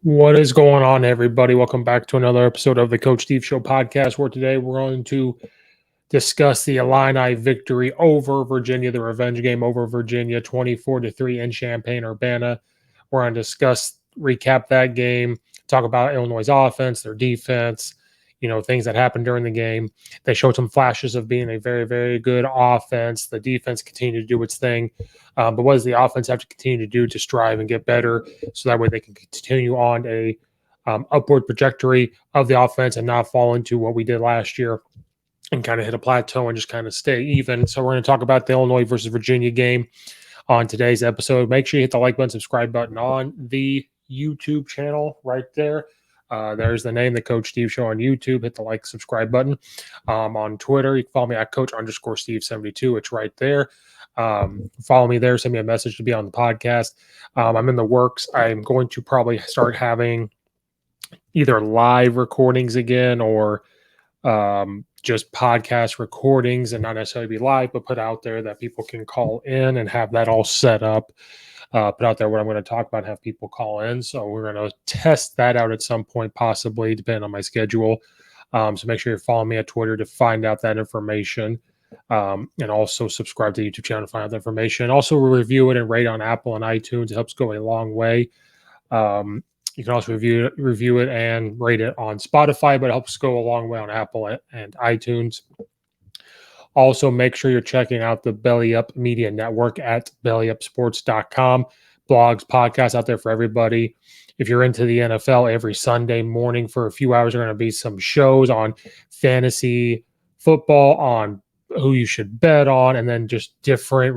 What is going on, everybody? Welcome back to another episode of the Coach Steve Show podcast, where today we're going to discuss the Illini victory over Virginia, the revenge game over Virginia, 24-3 in Champaign-Urbana. We're going to recap that game, talk about Illinois' offense, their defense, things that happened during the game. They showed some flashes of being a very, very good offense. The defense continued to do its thing. But what does the offense have to continue to do to strive and get better so that way they can continue on a upward trajectory of the offense and not fall into what we did last year and kind of hit a plateau and just kind of stay even. So we're going to talk about the Illinois versus Virginia game on today's episode. Make sure you hit the like button, subscribe button on the YouTube channel right there. There's the name, the Coach Steve Show on YouTube. Hit the like, subscribe button. On Twitter, you can follow me at Coach_Steve72. It's right there. Follow me there. Send me a message to be on the podcast. I'm in the works. I'm going to probably start having either live recordings again or just podcast recordings, and not necessarily be live, but put out there that people can call in and have that all set up. Put out there what I'm going to talk about, have people call in. So we're going to test that out at some point, possibly, depending on my schedule. So make sure you're following me at Twitter to find out that information. And also subscribe to the YouTube channel to find out the information. Also review it and rate on Apple and iTunes. It helps go a long way. You can also review it and rate it on Spotify, but it helps go a long way on Apple and iTunes. Also, make sure you're checking out the Belly Up Media Network at bellyupsports.com. Blogs, podcasts out there for everybody. If you're into the NFL, every Sunday morning for a few hours, there are going to be some shows on fantasy football, on who you should bet on, and then just different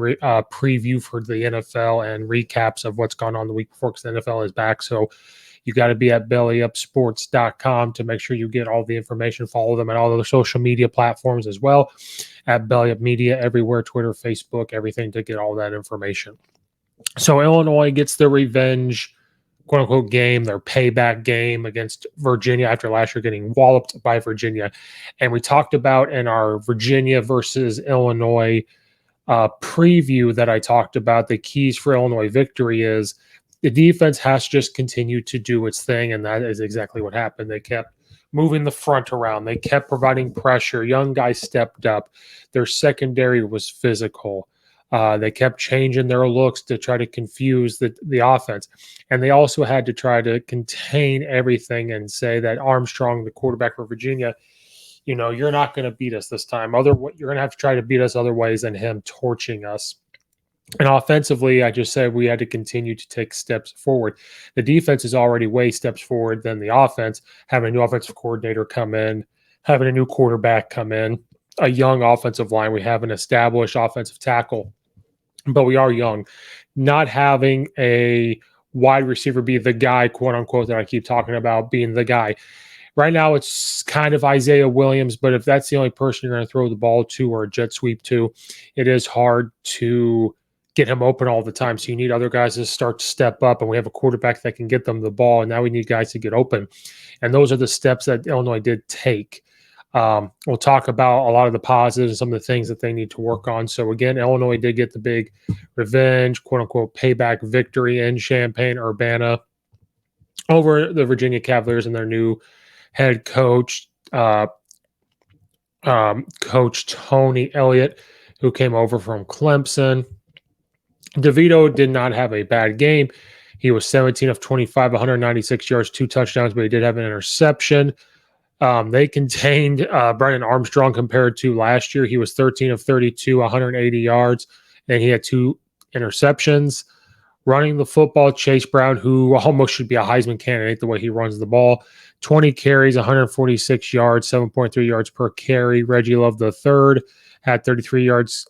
preview for the NFL and recaps of what's gone on the week before because the NFL is back. So you got to be at bellyupsports.com to make sure you get all the information. Follow them on all the social media platforms as well at Belly Up Media, everywhere, Twitter, Facebook, everything, to get all that information. So Illinois gets their revenge, quote unquote, game, their payback game against Virginia after last year getting walloped by Virginia. And we talked about in our Virginia versus Illinois preview that I talked about, the keys for Illinois victory is the defense has just continued to do its thing, and that is exactly what happened. They kept moving the front around. They kept providing pressure. Young guys stepped up. Their secondary was physical. They kept changing their looks to try to confuse the offense. And they also had to try to contain everything and say that Armstrong, the quarterback for Virginia, you're not going to beat us this time. You're going to have to try to beat us other ways than him torching us. And offensively, I just said we had to continue to take steps forward. The defense is already way steps forward than the offense, having a new offensive coordinator come in, having a new quarterback come in, a young offensive line. We have an established offensive tackle, but we are young. Not having a wide receiver be the guy, quote unquote, that I keep talking about being the guy. Right now, it's kind of Isaiah Williams, but if that's the only person you're going to throw the ball to or a jet sweep to, it is hard to get him open all the time. So you need other guys to start to step up, and we have a quarterback that can get them the ball, and now we need guys to get open. And those are the steps that Illinois did take. We'll talk about a lot of the positives and some of the things that they need to work on. So again, Illinois did get the big revenge, quote unquote, payback victory in Champaign-Urbana over the Virginia Cavaliers and their new head coach, Coach Tony Elliott, who came over from Clemson. DeVito did not have a bad game. He was 17 of 25, 196 yards, 2 touchdowns, but he did have an interception. They contained Brennan Armstrong compared to last year. He was 13 of 32, 180 yards, and he had 2 interceptions. Running the football, Chase Brown, who almost should be a Heisman candidate the way he runs the ball, 20 carries, 146 yards, 7.3 yards per carry. Reggie Love the third had 33 yards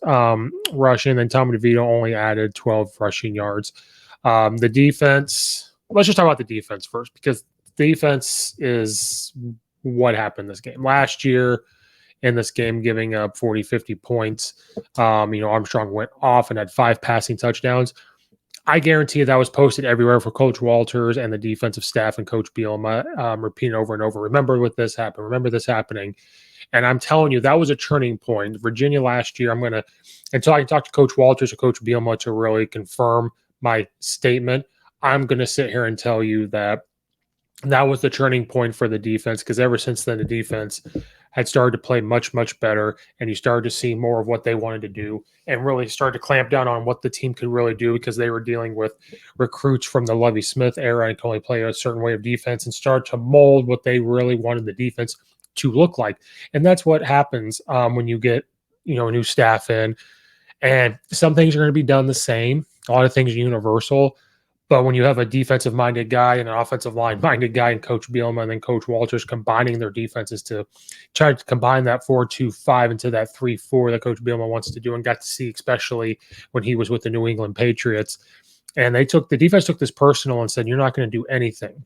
rushing, and Tommy DeVito only added 12 rushing yards. The defense, let's just talk about the defense first, because defense is what happened this game. Last year in this game, giving up 40, 50 points. Armstrong went off and had 5 passing touchdowns. I guarantee that was posted everywhere for Coach Walters and the defensive staff and Coach Bielema, repeating over and over. Remember what this happened. Remember this happening. And I'm telling you, that was a turning point. Virginia last year, until I can talk to Coach Walters or Coach Bielema to really confirm my statement, I'm going to sit here and tell you that That was the turning point for the defense, because ever since then, the defense had started to play much, much better, and you started to see more of what they wanted to do and really started to clamp down on what the team could really do, because they were dealing with recruits from the Lovie Smith era and could only play a certain way of defense and start to mold what they really wanted the defense to look like. And that's what happens when you get, a new staff in, and some things are going to be done the same. A lot of things are universal. But when you have a defensive minded guy and an offensive line minded guy and Coach Bielema and then Coach Walters combining their defenses to try to combine that 4-2-5 into that 3-4 that Coach Bielema wants to do, and got to see, especially when he was with the New England Patriots. And the defense took this personal and said, you're not going to do anything.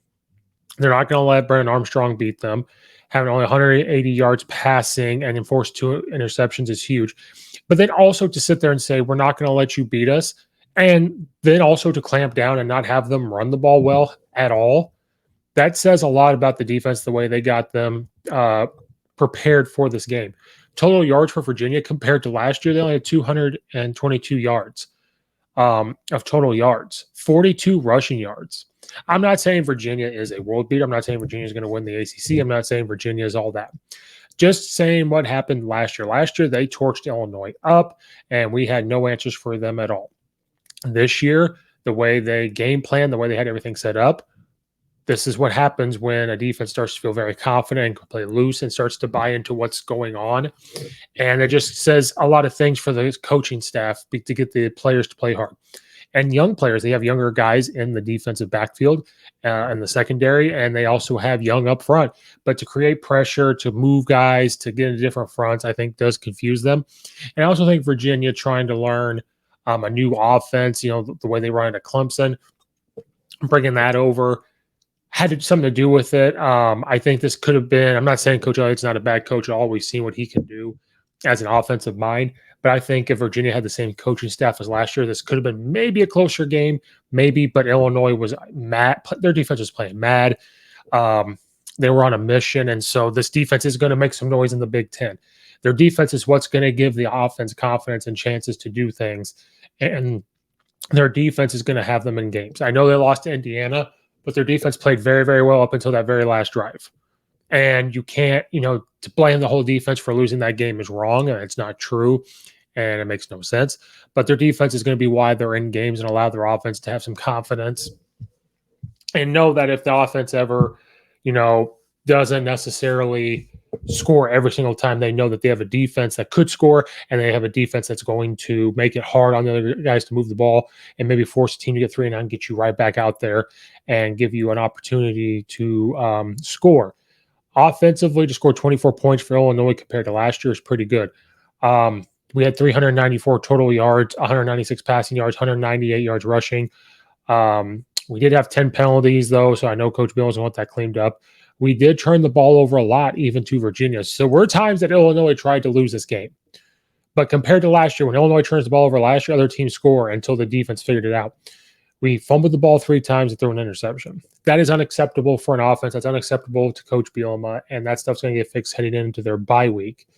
They're not going to let Brennan Armstrong beat them. Having only 180 yards passing and enforced 2 interceptions is huge. But then also to sit there and say, we're not going to let you beat us. And then also to clamp down and not have them run the ball well at all. That says a lot about the defense, the way they got them prepared for this game. Total yards for Virginia compared to last year, they only had 222 yards of total yards, 42 rushing yards. I'm not saying Virginia is a world beater. I'm not saying Virginia is going to win the ACC. I'm not saying Virginia is all that. Just saying what happened last year. Last year, they torched Illinois up, and we had no answers for them at all. This year, the way they game plan, the way they had everything set up, this is what happens when a defense starts to feel very confident and can play loose and starts to buy into what's going on. And it just says a lot of things for the coaching staff to get the players to play hard. And young players, they have younger guys in the defensive backfield and the secondary, and they also have young up front. But to create pressure, to move guys, to get into different fronts, I think does confuse them. And I also think Virginia trying to learn a new offense, the way they run it at Clemson, bringing that over, had something to do with it. I think this could have been, I'm not saying Coach Elliott's not a bad coach at all. We've seen what he can do as an offensive mind. But I think if Virginia had the same coaching staff as last year, this could have been maybe a closer game, maybe. But Illinois was mad. Their defense was playing mad. They were on a mission. And so this defense is going to make some noise in the Big Ten. Their defense is what's going to give the offense confidence and chances to do things. And their defense is going to have them in games. I know they lost to Indiana, but their defense played very, very well up until that very last drive. And you can't, to blame the whole defense for losing that game is wrong, and it's not true, and it makes no sense. But their defense is going to be why they're in games and allow their offense to have some confidence and know that if the offense ever, doesn't necessarily score every single time, they know that they have a defense that could score, and they have a defense that's going to make it hard on the other guys to move the ball and maybe force a team to get 3 and 9, get you right back out there and give you an opportunity to score. Offensively, to score 24 points for Illinois compared to last year is pretty good. We had 394 total yards, 196 passing yards, 198 yards rushing. We did have 10 penalties, though, so I know Coach Bill doesn't want that cleaned up. We did turn the ball over a lot, even to Virginia. So were times that Illinois tried to lose this game. But compared to last year, when Illinois turns the ball over last year, other teams score until the defense figured it out. We fumbled the ball 3 times and threw an interception. That is unacceptable for an offense. That's unacceptable to Coach Bielema, and that stuff's going to get fixed heading into their bye week.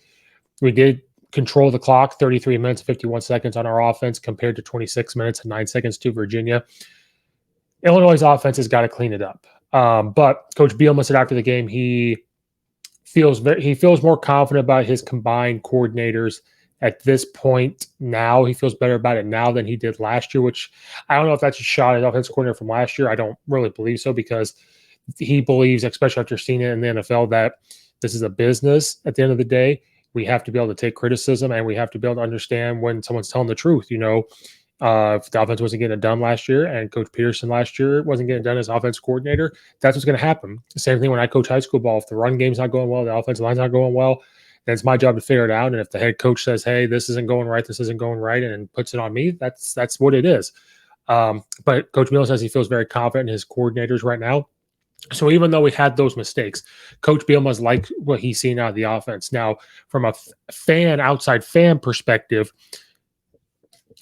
We did control the clock, 33 minutes, 51 seconds on our offense compared to 26 minutes and 9 seconds to Virginia. Illinois' offense has got to clean it up. But Coach Bielema said after the game he feels more confident about his combined coordinators at this point now. He feels better about it now than he did last year, which I don't know if that's a shot at offensive coordinator from last year. I don't really believe so, because he believes, especially after seeing it in the NFL, that this is a business at the end of the day. We have to be able to take criticism, and we have to be able to understand when someone's telling the truth. If the offense wasn't getting it done last year and Coach Peterson last year wasn't getting it done as offense coordinator, that's what's going to happen. The same thing when I coach high school ball. If the run game's not going well, the offensive line's not going well, then it's my job to figure it out. And if the head coach says, hey, this isn't going right, and puts it on me, that's what it is. But Coach Miller says he feels very confident in his coordinators right now. So even though we had those mistakes, Coach Bielema's like what he's seen out of the offense. Now, from a outside fan perspective,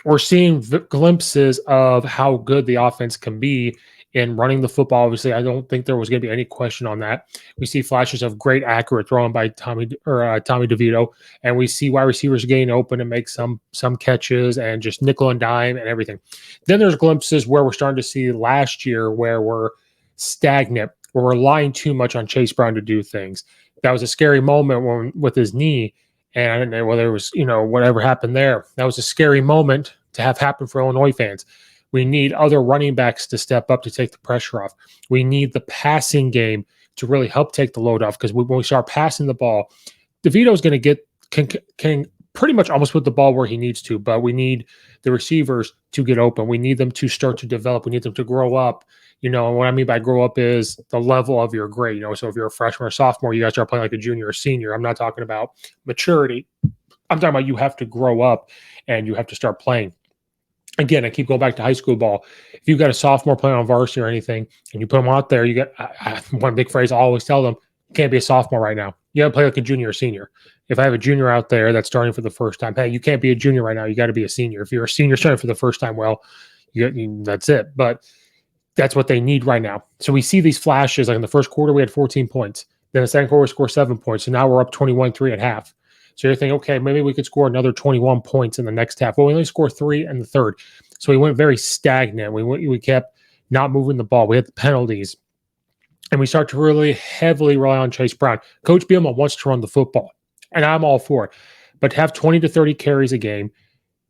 we're seeing glimpses of how good the offense can be in running the football. Obviously, I don't think there was going to be any question on that. We see flashes of great accurate throwing by Tommy DeVito, and we see wide receivers getting open and make some catches and just nickel and dime and everything. Then there's glimpses where we're starting to see last year where we're stagnant we're relying too much on Chase Brown to do things. That was a scary moment with his knee, and I didn't know whether it was, whatever happened there. That was a scary moment to have happen for Illinois fans. We need other running backs to step up to take the pressure off. We need the passing game to really help take the load off, because when we start passing the ball, DeVito's going to can pretty much almost put the ball where he needs to, but we need the receivers to get open. We need them to start to develop. We need them to grow up. And what I mean by grow up is the level of your grade. So if you're a freshman or sophomore, you guys start playing like a junior or senior. I'm not talking about maturity. I'm talking about you have to grow up and you have to start playing. Again, I keep going back to high school ball. If you've got a sophomore playing on varsity or anything, and you put them out there, you get one big phrase I always tell them: you can't be a sophomore right now. You got to play like a junior or senior. If I have a junior out there that's starting for the first time, hey, you can't be a junior right now. You got to be a senior. If you're a senior starting for the first time, well, that's it. But that's what they need right now. So we see these flashes. Like in the first quarter, we had 14 points. Then the second quarter, we scored 7 points. So now we're up 21-3 at half. So you're thinking, okay, maybe we could score another 21 points in the next half. Well, we only scored 3 in the third. So we went very stagnant. We kept not moving the ball. We had the penalties. And we start to really heavily rely on Chase Brown. Coach Bielema wants to run the football, and I'm all for it. But to have 20 to 30 carries a game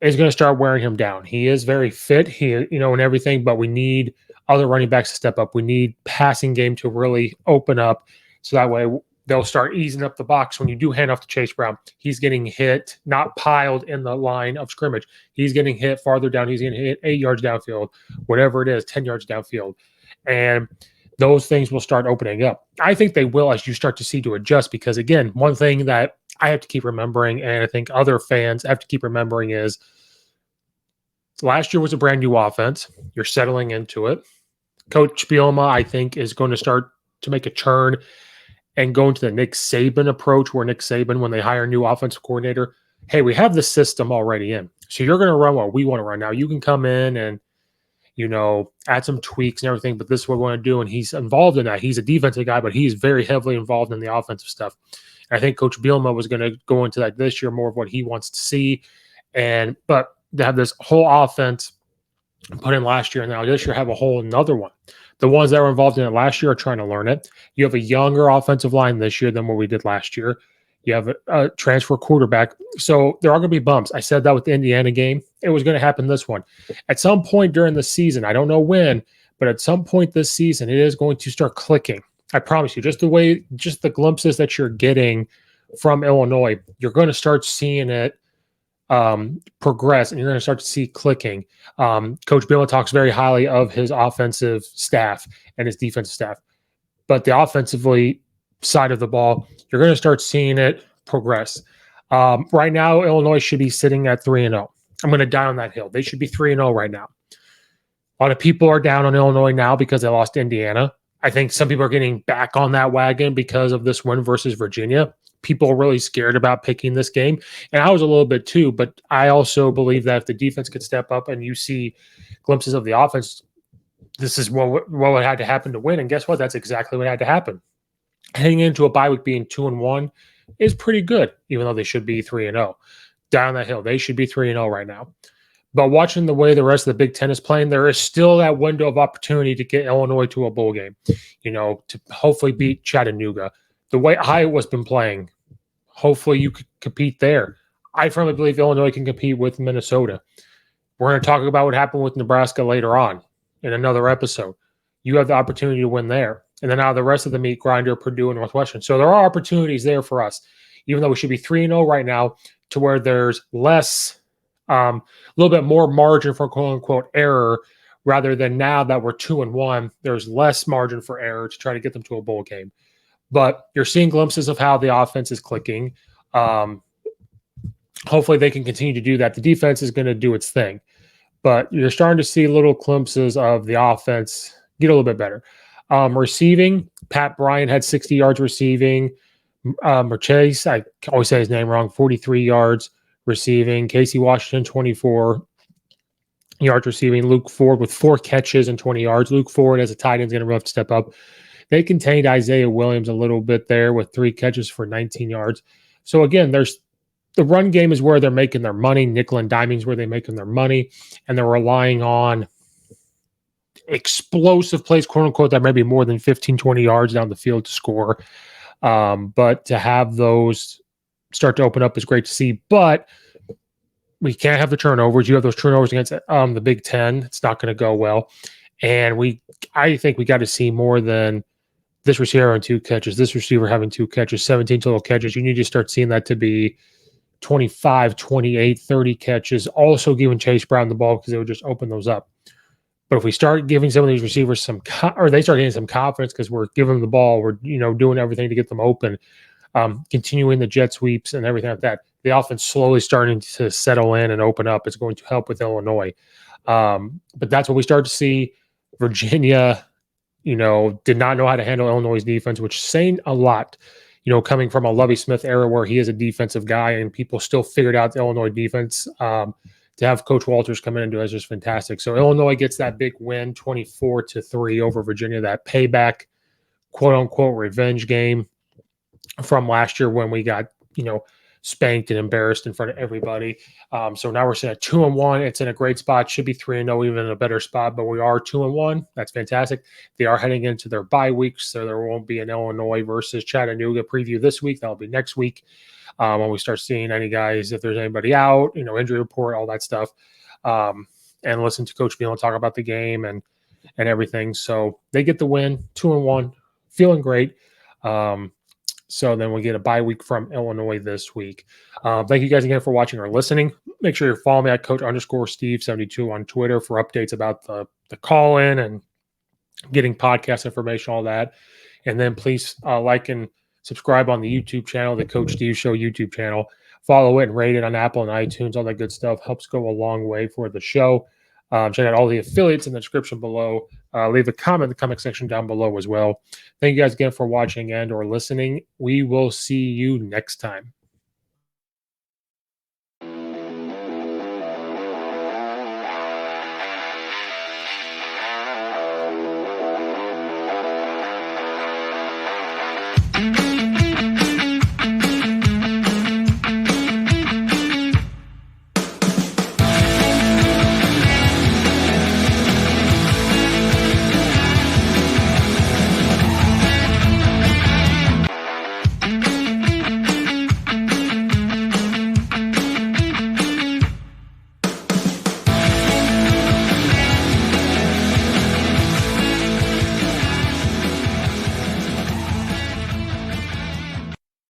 is going to start wearing him down. He is very fit, and everything, but we need other running backs to step up. We need passing game to really open up, so that way they'll start easing up the box. When you do hand off to Chase Brown, he's getting hit, not piled in the line of scrimmage. He's getting hit farther down. He's getting hit 8 yards downfield, whatever it is, 10 yards downfield. And those things will start opening up. I think they will as you start to see to adjust, because, again, one thing that I have to keep remembering, and I think other fans have to keep remembering, is last year was a brand new offense. You're settling into it. Coach Bielema, I think, is going to start to make a turn and go into the Nick Saban approach, where Nick Saban, when they hire a new offensive coordinator, hey, we have the system already in. So you're going to run what we want to run. Now you can come in and, add some tweaks and everything, but this is what we want to do. And he's involved in that. He's a defensive guy, but he's very heavily involved in the offensive stuff. And I think Coach Bielema was going to go into that this year, more of what he wants to see. But to have this whole offense put in last year, and now this year have a whole another one. The ones that were involved in it last year are trying to learn it. You have a younger offensive line this year than what we did last year. You have a transfer quarterback. So there are going to be bumps. I said that with the Indiana game. It was going to happen this one. At some point during the season, I don't know when, but at some point this season, it is going to start clicking. I promise you, just the glimpses that you're getting from Illinois, you're going to start seeing it progress, and you're going to start to see clicking. Coach Bielema talks very highly of his offensive staff and his defensive staff, but the offensively side of the ball, you're going to start seeing it progress. Right now, Illinois should be sitting at 3-0. I'm going to die on that hill. They should be 3-0 right now. A lot of people are down on Illinois now because they lost Indiana. I think some people are getting back on that wagon because of this win versus Virginia. People are really scared about picking this game. And I was a little bit too, but I also believe that if the defense could step up and you see glimpses of the offense, this is what had to happen to win. And guess what? That's exactly what had to happen. Heading into a bye week being 2-1 is pretty good, even though they should be 3-0. Down that hill, they should be 3-0 right now. But watching the way the rest of the Big Ten is playing, there is still that window of opportunity to get Illinois to a bowl game, to hopefully beat Chattanooga. The way Iowa's been playing, hopefully you could compete there. I firmly believe Illinois can compete with Minnesota. We're going to talk about what happened with Nebraska later on in another episode. You have the opportunity to win there. And then out of the rest of the meat grinder, Purdue and Northwestern. So there are opportunities there for us, even though we should be 3-0 right now, to where there's less, a little bit more margin for quote-unquote error, rather than now that we're 2-1, there's less margin for error to try to get them to a bowl game. But you're seeing glimpses of how the offense is clicking. Hopefully they can continue to do that. The defense is going to do its thing. But you're starting to see little glimpses of the offense get a little bit better. Receiving, Pat Bryant had 60 yards receiving. Chase, I always say his name wrong, 43 yards receiving. Casey Washington, 24 yards receiving. Luke Ford with 4 catches and 20 yards. Luke Ford as a tight end is going to have to step up. They contained Isaiah Williams a little bit there with 3 catches for 19 yards. So again, there's the run game is where they're making their money. Nickel and diming is where they're making their money, and they're relying on explosive plays, quote unquote, that might be more than 15, 20 yards down the field to score. But to have those start to open up is great to see. But we can't have the turnovers. You have those turnovers against the Big Ten. It's not going to go well. And I think we got to see more than this receiver having 2 catches, this receiver having 2 catches, 17 total catches. You need to start seeing that to be 25, 28, 30 catches. Also giving Chase Brown the ball because they would just open those up. But if we start giving some of these receivers or they start getting some confidence because we're giving them the ball, we're doing everything to get them open, continuing the jet sweeps and everything like that, the offense slowly starting to settle in and open up. It's going to help with Illinois. But that's what we start to see. Virginia, did not know how to handle Illinois' defense, which is saying a lot, coming from a Lovie Smith era where he is a defensive guy and people still figured out the Illinois defense. To have Coach Walters come in and do it is just fantastic. So Illinois gets that big win, 24-3 over Virginia, that payback, quote unquote, revenge game from last year when we got, spanked and embarrassed in front of everybody. So now we're sitting at 2-1. It's in a great spot. Should be 3-0, even in a better spot, but we are 2-1. That's fantastic. They are heading into their bye weeks, so there won't be an Illinois versus Chattanooga preview this week. That'll be next week when we start seeing any guys, if there's anybody out, injury report, all that stuff, and listen to Coach Beal talk about the game and everything. So they get the win, 2-1, feeling great. So then we get a bye week from Illinois this week. Thank you guys again for watching or listening. Make sure you follow me at Coach_Steve72 on Twitter for updates about the call-in and getting podcast information, all that. And then please like and subscribe on the YouTube channel, the Coach Steve Show YouTube channel. Follow it and rate it on Apple and iTunes. All that good stuff helps go a long way for the show. Check out all the affiliates in the description below. Leave a comment in the comment section down below as well. Thank you guys again for watching and or listening. We will see you next time.